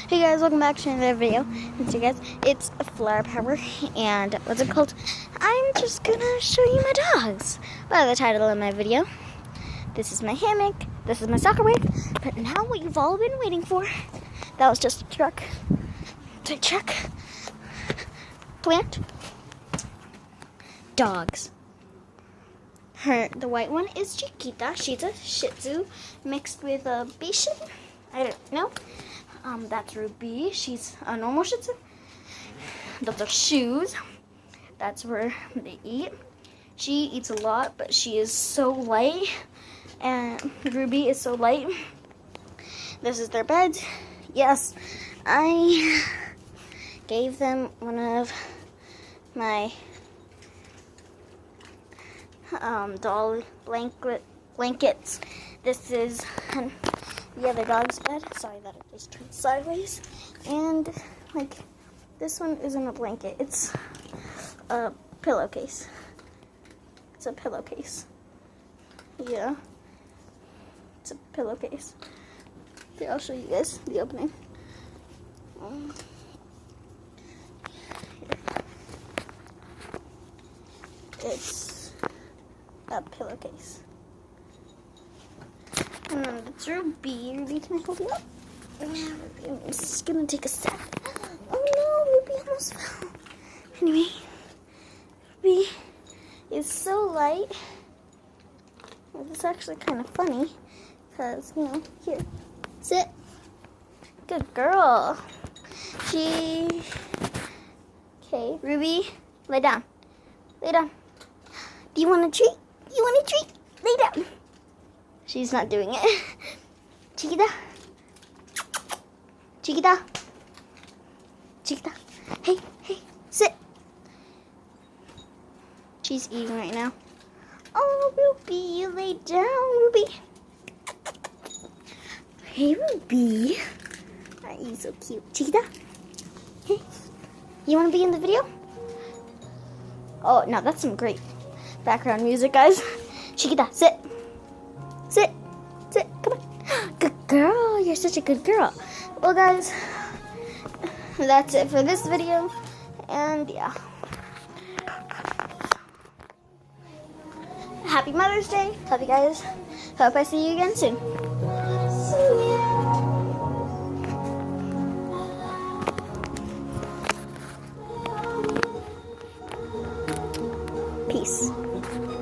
Hey guys, welcome back to another video. And so guys, it's a flower power, and what's it called? I'm just gonna show you my dogs by the title of my video. This is my hammock, this is my soccer wig, but now what you've all been waiting for, that was just a truck. Toy truck. Plant. Dogs. The white one is Chiquita. She's a Shih Tzu mixed with a Bichon. I don't know. That's Ruby. She's a normal Shih Tzu. Those are shoes. That's where they eat. She eats a lot, but she is so light. And Ruby is so light. This is their bed. Yes, I gave them one of my doll blankets. This is the other dog's bed. Sorry that it just turned sideways. And like this one isn't a blanket, it's a pillowcase. It's a pillowcase. Yeah. It's a pillowcase. Here, I'll show you guys the opening. It's a pillowcase. And then it's Ruby. Ruby, can I hold you up? Yeah, Ruby, I'm just gonna take a step. Oh no, Ruby almost fell. Anyway, Ruby is so light. It's actually kind of funny because, you know, here, sit. Good girl. Okay, Ruby, lay down. Lay down. Do you want a treat? You want a treat? Lay down. She's not doing it. Chiquita. Chiquita. Chiquita. Hey, hey, sit. She's eating right now. Oh, Ruby, you lay down, Ruby. Hey, Ruby. Aren't you so cute? Chiquita. Hey, you want to be in the video? Oh, no, that's some great background music, guys. Chiquita, sit. Sit. Sit. Come on. Good girl. You're such a good girl. Well, guys, that's it for this video. And, yeah. Happy Mother's Day. Love you guys. Hope I see you again soon.